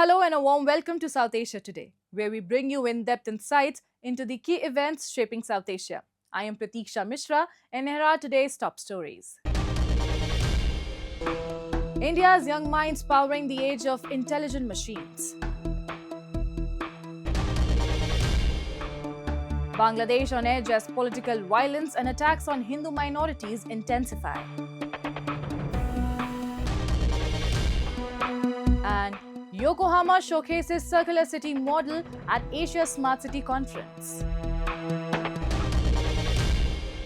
Hello and a warm welcome to South Asia Today, where we bring you in-depth insights into the key events shaping South Asia. I am Pratiksha Mishra and here are today's top stories. India's young minds powering the age of intelligent machines. Bangladesh on edge as political violence and attacks on Hindu minorities intensify. And Yokohama showcases circular city model at Asia Smart City Conference.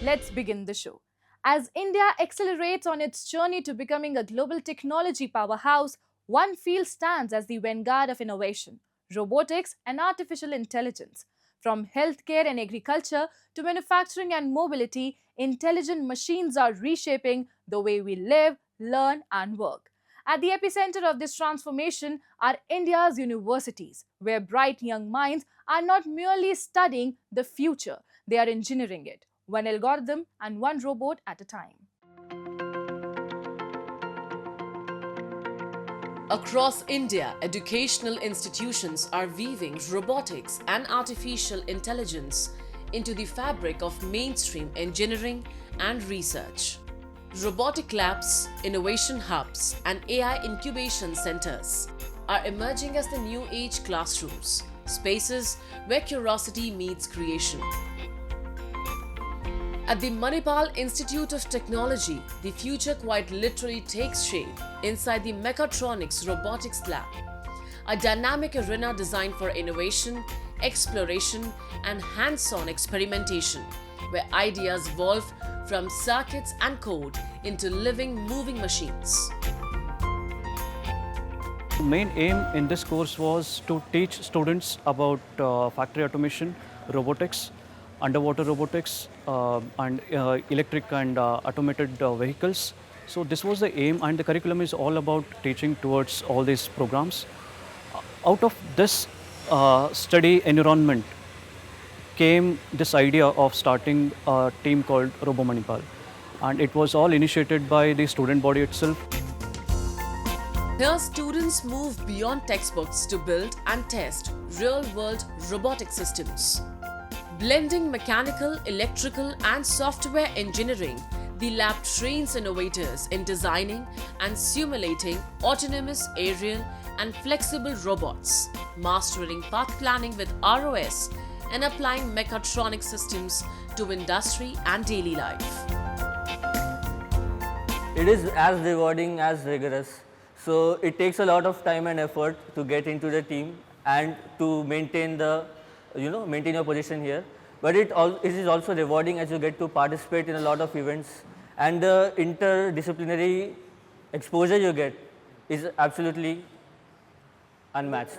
Let's begin the show. As India accelerates on its journey to becoming a global technology powerhouse, one field stands as the vanguard of innovation: robotics and artificial intelligence. From healthcare and agriculture to manufacturing and mobility, intelligent machines are reshaping the way we live, learn, and work. At the epicenter of this transformation are India's universities, where bright young minds are not merely studying the future, they are engineering it, one algorithm and one robot at a time. Across India, educational institutions are weaving robotics and artificial intelligence into the fabric of mainstream engineering and research. Robotic labs, innovation hubs, and AI incubation centers are emerging as the new age classrooms, spaces where curiosity meets creation. At the Manipal Institute of Technology, the future quite literally takes shape inside the Mechatronics Robotics Lab, a dynamic arena designed for innovation, exploration, and hands-on experimentation, where ideas evolve from circuits and code into living, moving machines. The main aim in this course was to teach students about factory automation, robotics, underwater robotics, and electric and automated vehicles. So this was the aim, and the curriculum is all about teaching towards all these programs. Out of this study environment came this idea of starting a team called RoboManipal, and it was all initiated by the student body itself. Here, students move beyond textbooks to build and test real-world robotic systems. Blending mechanical, electrical, and software engineering, the lab trains innovators in designing and simulating autonomous aerial and flexible robots, mastering path planning with ROS, and applying mechatronic systems to industry and daily life. It is as rewarding as rigorous. So it takes a lot of time and effort to get into the team and to maintain maintain your position here. But it is also rewarding as you get to participate in a lot of events, and the interdisciplinary exposure you get is absolutely unmatched.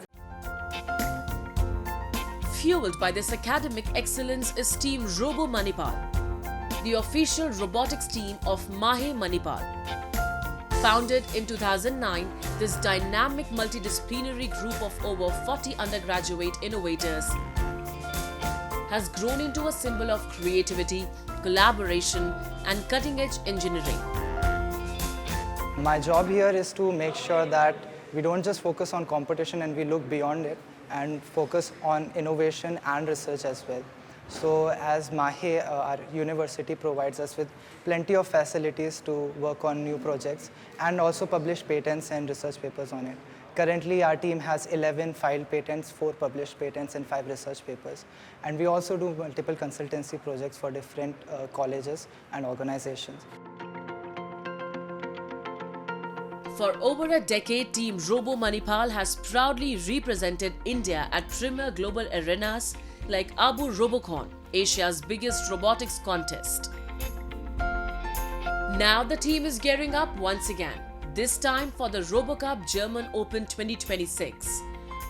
Fueled by this academic excellence is Team RoboManipal, the official robotics team of Mahe Manipal. Founded in 2009, this dynamic multidisciplinary group of over 40 undergraduate innovators has grown into a symbol of creativity, collaboration, and cutting-edge engineering. My job here is to make sure that we don't just focus on competition and we look beyond it and focus on innovation and research as well. So as Mahe, our university provides us with plenty of facilities to work on new projects and also publish patents and research papers on it. Currently, our team has 11 filed patents, 4 published patents, and 5 research papers. And we also do multiple consultancy projects for different colleges and organizations. For over a decade, Team RoboManipal has proudly represented India at premier global arenas like Abu Robocon, Asia's biggest robotics contest. Now the team is gearing up once again, this time for the RoboCup German Open 2026,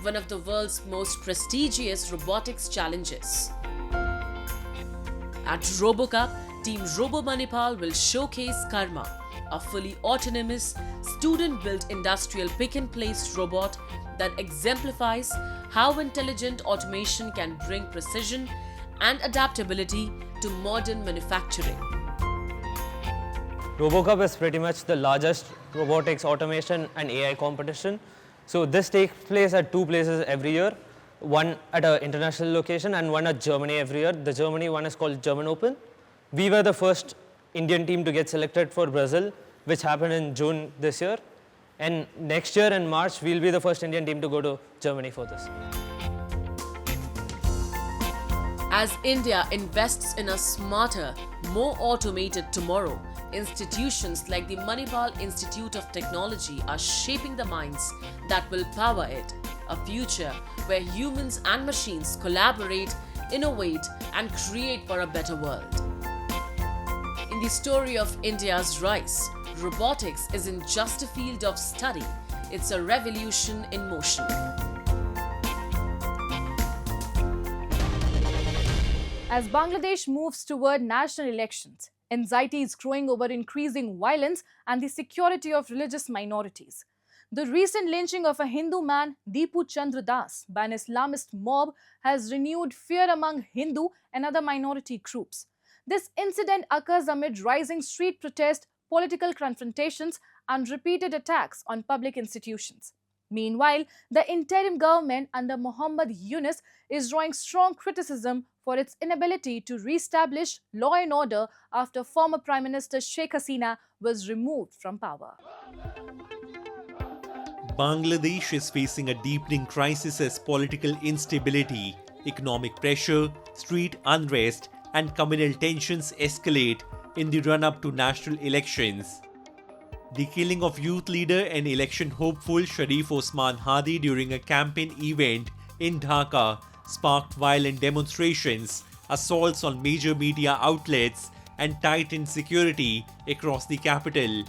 one of the world's most prestigious robotics challenges. At RoboCup, Team RoboManipal will showcase Karma, a fully autonomous, student-built industrial pick-and-place robot that exemplifies how intelligent automation can bring precision and adaptability to modern manufacturing. RoboCup is pretty much the largest robotics, automation and AI competition So this takes place at two places every year, one at an international location and one at Germany every year. The Germany one is called German Open. We were the first Indian team to get selected for Brazil, which happened in June this year. And next year in March, we'll be the first Indian team to go to Germany for this. As India invests in a smarter, more automated tomorrow, institutions like the Manipal Institute of Technology are shaping the minds that will power it. A future where humans and machines collaborate, innovate, and create for a better world. In the story of India's rise, robotics isn't just a field of study, it's a revolution in motion. As Bangladesh moves toward national elections, anxiety is growing over increasing violence and the security of religious minorities. The recent lynching of a Hindu man, Deepu Chandra Das, by an Islamist mob has renewed fear among Hindu and other minority groups. This incident occurs amid rising street protests, political confrontations, and repeated attacks on public institutions. Meanwhile, the interim government under Muhammad Yunus is drawing strong criticism for its inability to re-establish law and order after former Prime Minister Sheikh Hasina was removed from power. Bangladesh is facing a deepening crisis as political instability, economic pressure, street unrest, and communal tensions escalate in the run-up to national elections. The killing of youth leader and election hopeful Sharif Osman Hadi during a campaign event in Dhaka sparked violent demonstrations, assaults on major media outlets, and tightened security across the capital.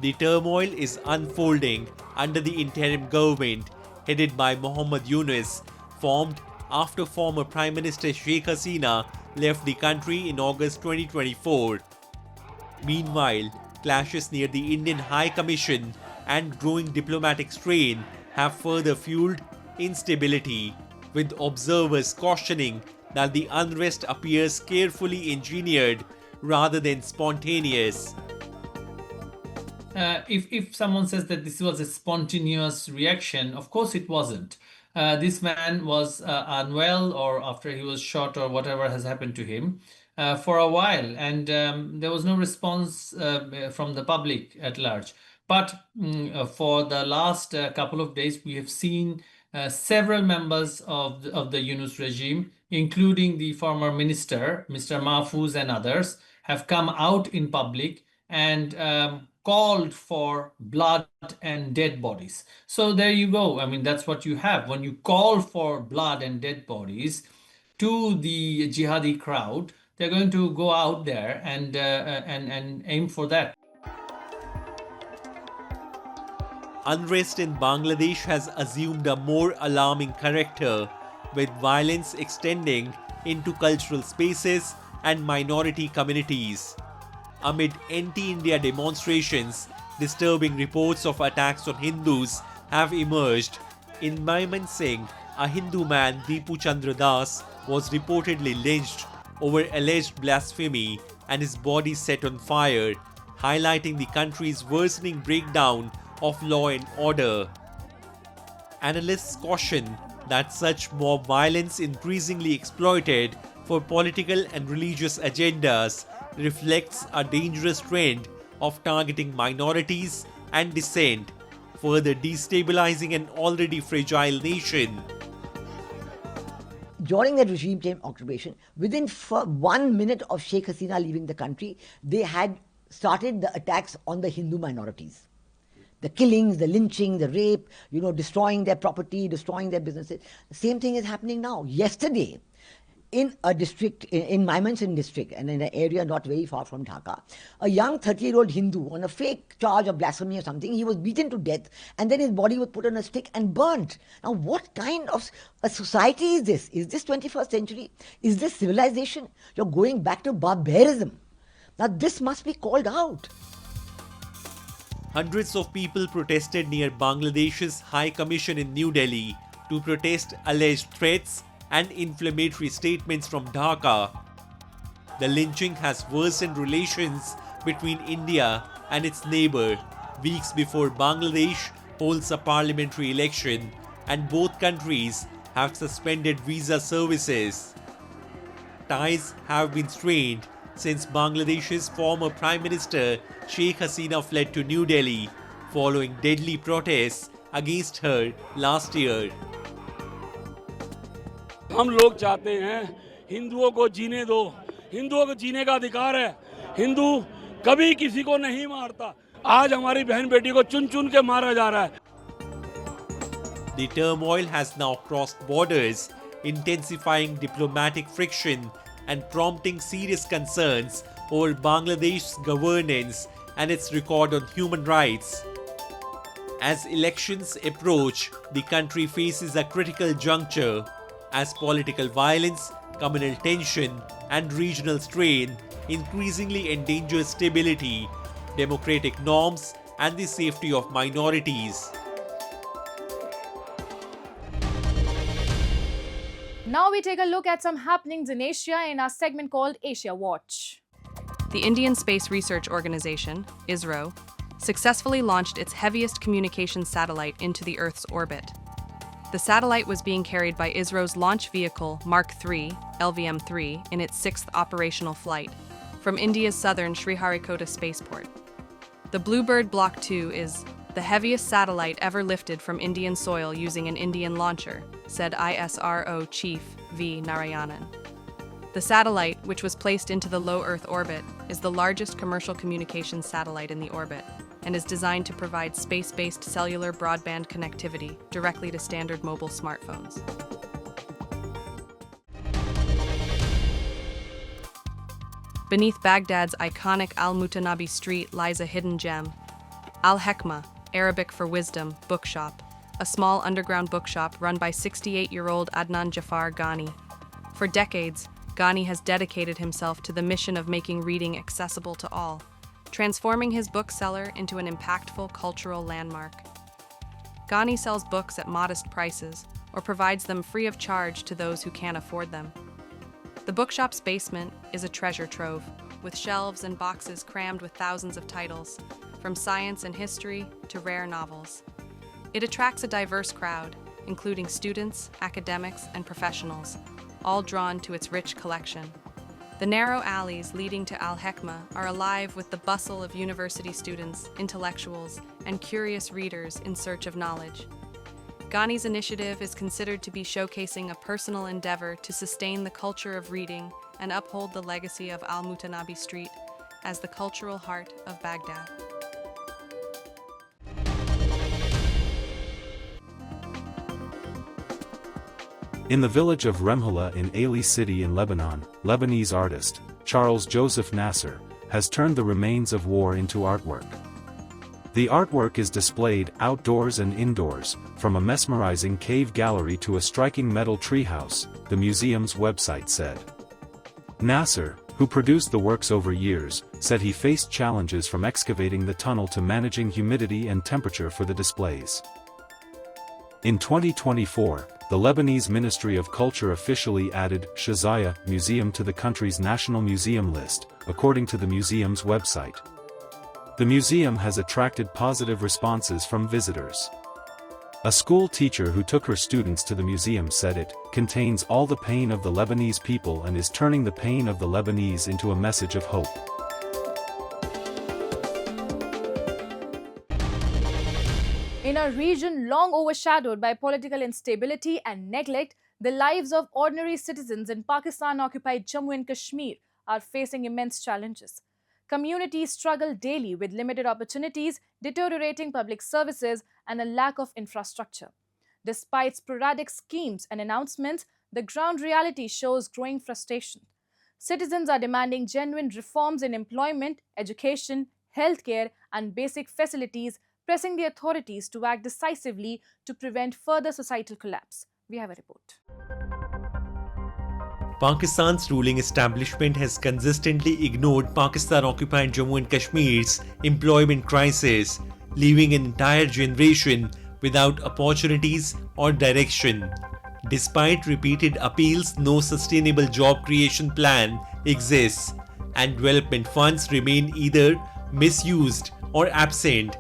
The turmoil is unfolding under the interim government headed by Muhammad Yunus, formed after former Prime Minister Sheikh Hasina left the country in August 2024. Meanwhile, clashes near the Indian High Commission and growing diplomatic strain have further fueled instability, with observers cautioning that the unrest appears carefully engineered rather than spontaneous. If someone says that this was a spontaneous reaction, of course it wasn't. This man was unwell, or after he was shot, or whatever has happened to him, for a while, and there was no response from the public at large. But for the last couple of days, we have seen several members of the Yunus regime, including the former minister, Mr. Mahfouz, and others, have come out in public and called for blood and dead bodies. So there you go. I mean, that's what you have. When you call for blood and dead bodies to the jihadi crowd, they're going to go out there and aim for that. Unrest in Bangladesh has assumed a more alarming character, with violence extending into cultural spaces and minority communities. Amid anti-India demonstrations, disturbing reports of attacks on Hindus have emerged. In Mymensingh, a Hindu man, Deepu Chandra Das, was reportedly lynched over alleged blasphemy and his body set on fire, highlighting the country's worsening breakdown of law and order. Analysts caution that such mob violence, increasingly exploited for political and religious agendas, reflects a dangerous trend of targeting minorities and dissent, further destabilizing an already fragile nation. During the regime time occupation, within 1 minute of Sheikh Hasina leaving the country, they had started the attacks on the Hindu minorities. The killings, the lynching, the rape, destroying their property, destroying their businesses. The same thing is happening now. Yesterday, in a district, in Mymensingh district, and in an area not very far from Dhaka, a young 30-year-old Hindu, on a fake charge of blasphemy or something, he was beaten to death, and then his body was put on a stick and burnt. Now, what kind of a society is this? Is this 21st century? Is this civilization? You're going back to barbarism. Now, this must be called out. Hundreds of people protested near Bangladesh's High Commission in New Delhi to protest alleged threats and inflammatory statements from Dhaka. The lynching has worsened relations between India and its neighbor, weeks before Bangladesh holds a parliamentary election, and both countries have suspended visa services. Ties have been strained since Bangladesh's former Prime Minister Sheikh Hasina fled to New Delhi following deadly protests against her last year. हम लोग चाहते हैं हिंदुओं को जीने दो, हिंदुओं को जीने का अधिकार है, हिंदू कभी किसी को नहीं मारता, आज हमारी बहन बेटी को चुन चुन के मारा जा रहा है. The turmoil has now crossed borders, intensifying diplomatic friction and prompting serious concerns over Bangladesh's governance and its record on human rights. As elections approach, the country faces a critical juncture as political violence, communal tension, and regional strain increasingly endanger stability, democratic norms, and the safety of minorities. Now we take a look at some happenings in Asia in our segment called Asia Watch. The Indian Space Research Organization, ISRO, successfully launched its heaviest communications satellite into the Earth's orbit. The satellite was being carried by ISRO's launch vehicle Mark III, LVM-3, in its sixth operational flight from India's southern Sriharikota spaceport. The Bluebird Block 2 is the heaviest satellite ever lifted from Indian soil using an Indian launcher, said ISRO Chief V. Narayanan. The satellite, which was placed into the low Earth orbit, is the largest commercial communications satellite in the orbit and is designed to provide space-based cellular broadband connectivity directly to standard mobile smartphones. Beneath Baghdad's iconic Al-Mutanabi street lies a hidden gem, Al-Hekma, Arabic for wisdom, bookshop, a small underground bookshop run by 68-year-old Adnan Jafar Ghani. For decades, Ghani has dedicated himself to the mission of making reading accessible to all, transforming his bookseller into an impactful cultural landmark. Ghani sells books at modest prices or provides them free of charge to those who can't afford them. The bookshop's basement is a treasure trove, with shelves and boxes crammed with thousands of titles, from science and history to rare novels. It attracts a diverse crowd, including students, academics, and professionals, all drawn to its rich collection. The narrow alleys leading to Al-Hekma are alive with the bustle of university students, intellectuals, and curious readers in search of knowledge. Ghani's initiative is considered to be showcasing a personal endeavor to sustain the culture of reading and uphold the legacy of Al-Mutanabi Street as the cultural heart of Baghdad. In the village of Remhala in Ali City in Lebanon, Lebanese artist, Charles Joseph Nasser, has turned the remains of war into artwork. The artwork is displayed outdoors and indoors, from a mesmerizing cave gallery to a striking metal treehouse, the museum's website said. Nasser, who produced the works over years, said he faced challenges from excavating the tunnel to managing humidity and temperature for the displays. In 2024, the Lebanese Ministry of Culture officially added Shazaya Museum to the country's national museum list, according to the museum's website. The museum has attracted positive responses from visitors. A school teacher who took her students to the museum said it contains all the pain of the Lebanese people and is turning the pain of the Lebanese into a message of hope. In a region long overshadowed by political instability and neglect, the lives of ordinary citizens in Pakistan-occupied Jammu and Kashmir are facing immense challenges. Communities struggle daily with limited opportunities, deteriorating public services, and a lack of infrastructure. Despite sporadic schemes and announcements, the ground reality shows growing frustration. Citizens are demanding genuine reforms in employment, education, healthcare, and basic facilities, pressing the authorities to act decisively to prevent further societal collapse. We have a report. Pakistan's ruling establishment has consistently ignored Pakistan-occupied Jammu and Kashmir's employment crisis, leaving an entire generation without opportunities or direction. Despite repeated appeals, no sustainable job creation plan exists, and development funds remain either misused or absent.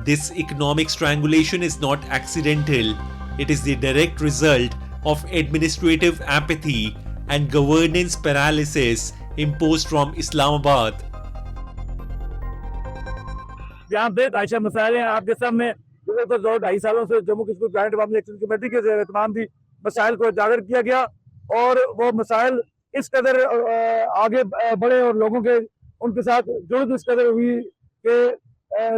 This economic strangulation is not accidental. It is the direct result of administrative apathy and governance paralysis imposed from Islamabad. यहाँ पे ढाई मसाइल हैं आपके सामने। गुज़श्ता 2-2.5 सालों से Jammu Kashmir joint अवामी election committee के ज़ेर एहतमाम भी मसाइल को उजागर किया गया और वो मसाइल इस कदर आगे बढ़े और लोगों के उनके साथ जुड़त इस कदर हुई कि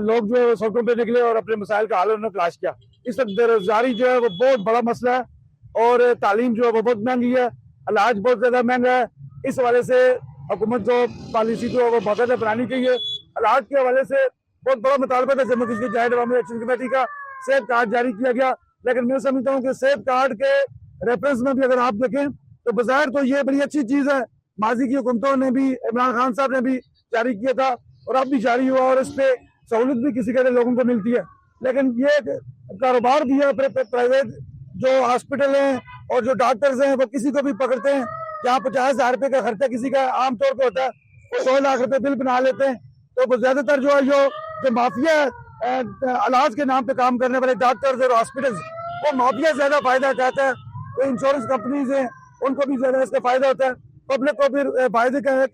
लोग जो है सड़कों पर निकले और अपने मसाइल का हल उन्होंने तलाश किया। इस वक्त बेरोजगारी जो है वो बहुत बड़ा मसला है और तालीम जो है वो बहुत महंगी है, इलाज बहुत ज़्यादा महंगा है। इस हवाले से हुकूमत जो पॉलिसी जो है वो बाकायदा बनानी चाहिए। इलाज के हवाले से बहुत बड़ा मुतालबा था जम्मू कश्मीर जॉइंट अवामी इलेक्शन कमेटी का, सेहत कार्ड जारी किया गया, लेकिन मैं समझता हूँ कि सेहत कार्ड के रेफरेंस में भी अगर आप देखें तो बाज़ाहिर तो ये बड़ी अच्छी चीज़ है, माजी की हुकूमतों ने भी, इमरान खान साहब ने भी जारी किया था और अब भी जारी हुआ और इस पर सहूलत भी किसी कहते लोगों को मिलती है, लेकिन ये कारोबार भी है। प्राइवेट जो हॉस्पिटल हैं और जो डॉक्टर्स हैं वो किसी को भी पकड़ते हैं, जहाँ 50,000 रुपये का खर्चा किसी का आमतौर पर होता है वो 100 लाख रुपये बिल बना लेते हैं। तो ज़्यादातर जो है जो माफिया इलाज के नाम पे काम करने वाले डॉक्टर्स और हॉस्पिटल्स, वो माफिया ज़्यादा फायदा उठाता है। तो इंश्योरेंस कंपनीज हैं उनको भी ज़्यादा इसका फायदा होता है, पब्लिक को फिर फायदे का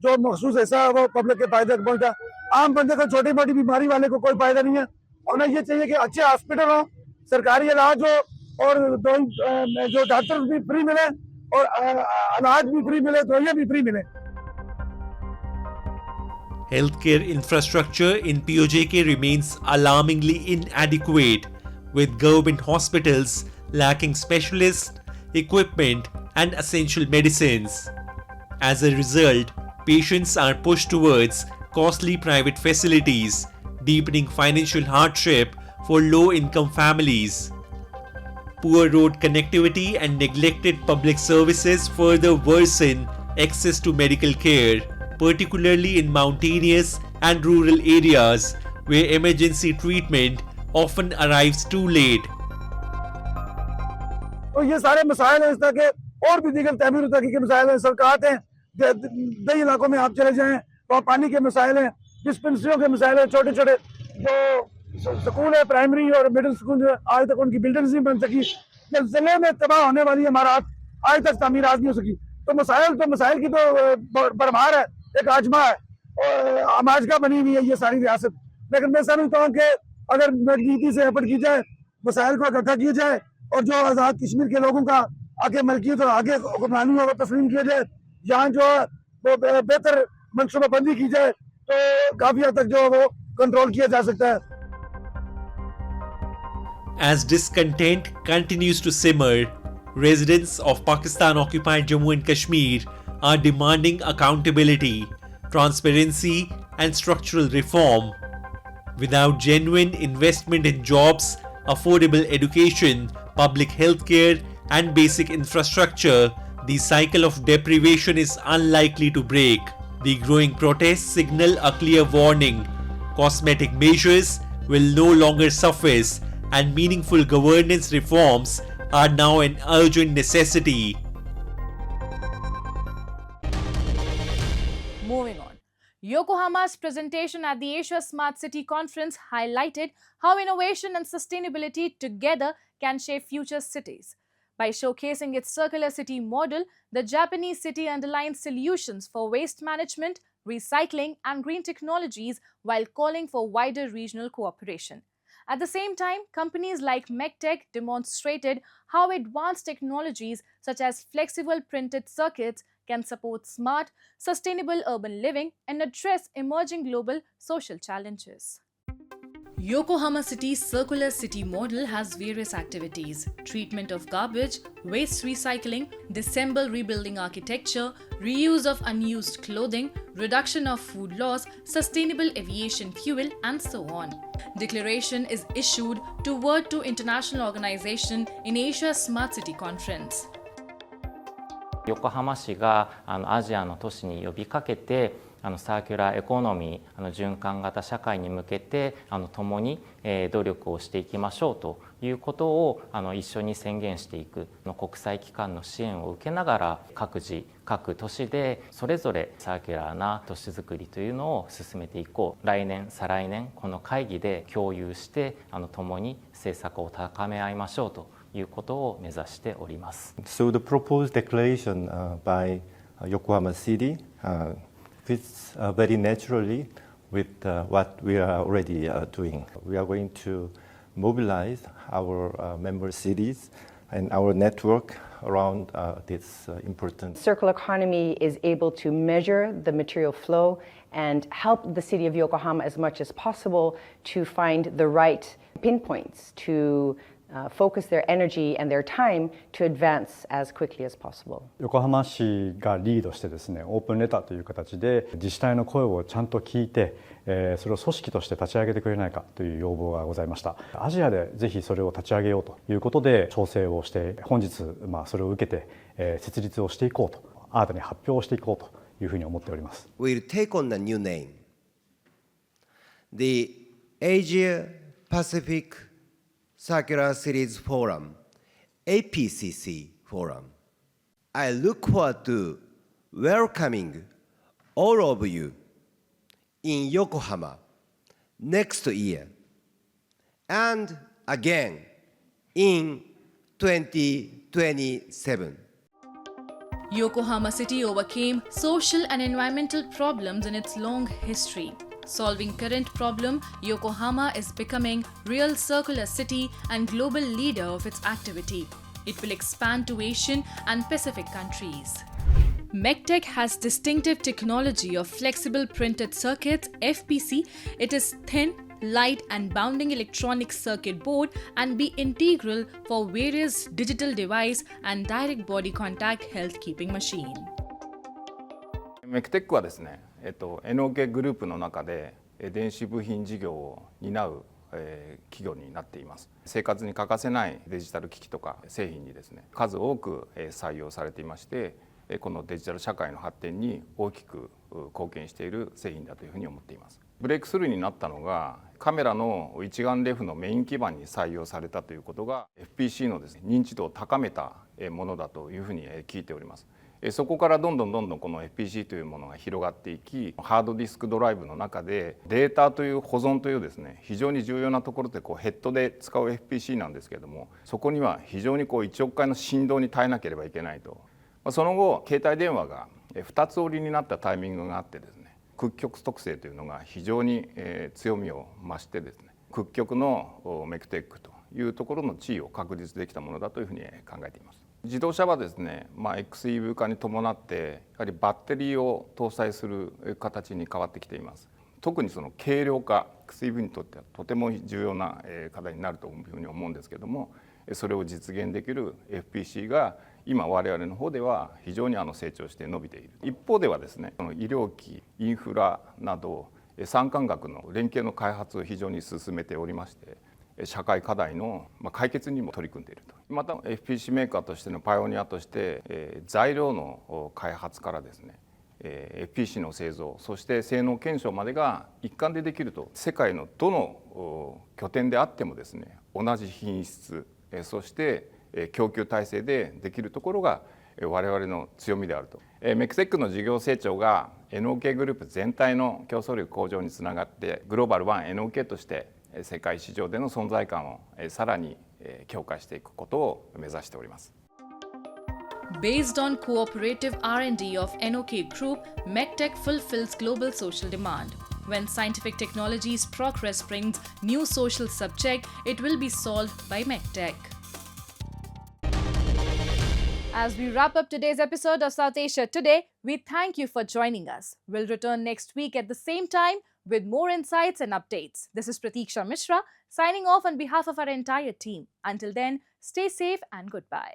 जो मखसूस हिस्सा है वो पब्लिक के फायदे पहुंचता है। आम बंदे को, छोटी मोटी बीमारी वाले को कोई फायदा नहीं है। उन्हें ये चाहिए कि अच्छे हॉस्पिटल हो, सरकारी इलाज हो और जो डॉक्टर्स भी फ्री मिले और इलाज भी फ्री मिले, दवाइयाँ भी फ्री मिले। Healthcare infrastructure in POJK remains alarmingly inadequate, with government hospitals lacking specialists, equipment, and essential medicines. As a result, patients are pushed towards costly private facilities, deepening financial hardship for low-income families. Poor road connectivity and neglected public services further worsen access to medical care, particularly in mountainous and rural areas where emergency treatment often arrives too late. तो ये सारे मसाइल हैं, इस तरह के और भी दीगर तमीर तरक्की के मसाइल हैं। सरकार हैं, कई इलाकों में आप चले जाएं तो पानी के मसाइल हैं, डिस्पेंसरियों के मसाइल हैं, छोटे छोटे जो स्कूल है प्राइमरी और मिडिल स्कूल आज तक उनकी बिल्डिंग्स नहीं बन सकी। जिले में तबाह होने वाली इमारत आज तक तामीर आज नहीं हो सकी। तो मसाइल की तो भरमार है, एक आजमा है और आमाजगा बनी हुई है ये सारी रियासत। लेकिन मैं समझता हूँ कि अगर मजबूती से एफर्ट की जाए, मसाइल को इकट्ठा किया जाए और जो आज़ाद कश्मीर के लोगों का आगे मलकियत और आगे हुक्मरानी को तस्लीम किया जाए, यहाँ जो वो बेहतर मनसूबाबंदी की जाए तो काफ़ी हद तक जो वो कंट्रोल किया जा सकता है। As discontent continues to simmer, residents of Pakistan-occupied Jammu and Kashmir are demanding accountability, transparency, and structural reform. Without genuine investment in jobs, affordable education, public healthcare, and basic infrastructure, the cycle of deprivation is unlikely to break. The growing protests signal a clear warning. Cosmetic measures will no longer suffice, and meaningful governance reforms are now an urgent necessity. Moving on. Yokohama's presentation at the Asia Smart City Conference highlighted how innovation and sustainability together can shape future cities. By showcasing its circular city model, the Japanese city underlines solutions for waste management, recycling, and green technologies while calling for wider regional cooperation. At the same time, companies like MechTech demonstrated how advanced technologies such as flexible printed circuits can support smart, sustainable urban living and address emerging global social challenges. Yokohama City's circular city model has various activities: treatment of garbage, waste recycling, disassemble rebuilding architecture, reuse of unused clothing, reduction of food loss, sustainable aviation fuel, and so on. Declaration is issued to Word to International Organization in Asia Smart City Conference. 横浜市がアジアの都市に呼びかけてサーキュラーエコノミー、循環型社会に向けて共に努力をしていきましょうということを一緒に宣言していく、国際機関の支援を受けながら各自各都市でそれぞれサーキュラーな都市づくりというのを進めていこう、来年再来年この会議で共有して共に政策を高め合いましょうということを目指しております。So the proposed declaration by Yokohama City fits very naturally with what we are already doing. We are going to mobilize our member cities and our network around this important. Circular economy is able to measure the material flow and help the city of Yokohama as much as possible to find the right pinpoints to focus their energy and their time to advance as quickly as possible. 横浜市がリードしてですね、オープンレターという形で自治体の声をちゃんと聞いて、それを組織として立ち上げてくれないかという要望がございました。アジアでぜひそれを立ち上げようということで調整をして、本日それを受けて設立をしていこうと、新たに発表をしていこうというふうに思っております。We'll take on a new name, the Asia Pacific Circular Cities Forum, APCC Forum. I look forward to welcoming all of you in Yokohama next year and again in 2027. Yokohama City overcame social and environmental problems in its long history. Solving current problem, Yokohama is becoming real circular city and global leader of its activity. It will expand to Asian and Pacific countries. MECTEC has distinctive technology of flexible printed circuits, FPC. It is thin, light and bounding electronic circuit board and be integral for various digital device and direct body contact health keeping machine. MECTEC はですね、NOK グループの中で電子部品事業を担う企業になっています。生活に欠かせないデジタル機器とか製品にですね、数多く採用されていまして、このデジタル社会の発展に大きく貢献している製品だというふうに思っています。ブレイクスルーになったのがカメラの一眼レフのメイン基板に採用されたということが FPC のですね、認知度を高めたものだというふうに聞いております。そこからどんどんこの FPC というものが広がっていき、ハードディスクドライブの中でデータという保存というですね、非常に重要なところでヘッドで使う FPC なんですけれども、そこには非常に1億回の振動に耐えなければいけないと。その後携帯電話が2つ折りになったタイミングがあってですね、屈曲特性というのが非常に強みを増してですね、屈曲のMECTECというところの地位を確立できたものだというふうに考えています。自動車はですね、XEV 化に伴ってやはりバッテリーを搭載する形に変わってきています。特にその軽量化、XEV にとってはとても重要な課題になるというふうに思うんですけれども、それを実現できる FPC が今我々の方では非常に成長して伸びている。一方ではですね、医療機、インフラなど産官学の連携の開発を非常に進めておりまして、社会課題の解決にも取り組んでいると。また FPC メーカーとしてのパイオニアとして材料の開発からですね、FPC の製造、そして性能検証までが一貫でできると、世界のどの拠点であってもですね、同じ品質、そして供給体制でできるところが我々の強みであると。MECTEC の事業成長が NOK グループ全体の競争力向上につながってグローバル1 NOK として世界市場での存在感をさらに強化していくことを目指しております。Based on cooperative R&D of NOK Group, MECTEC fulfills global social demand. When scientific technology's progress brings new social subject, it will be solved by MECTEC. As we wrap up today's episode of South Asia Today, we thank you for joining us. We'll return next week at the same time with more insights and updates. This is Pratiksha Mishra signing off on behalf of our entire team. Until then, stay safe and goodbye.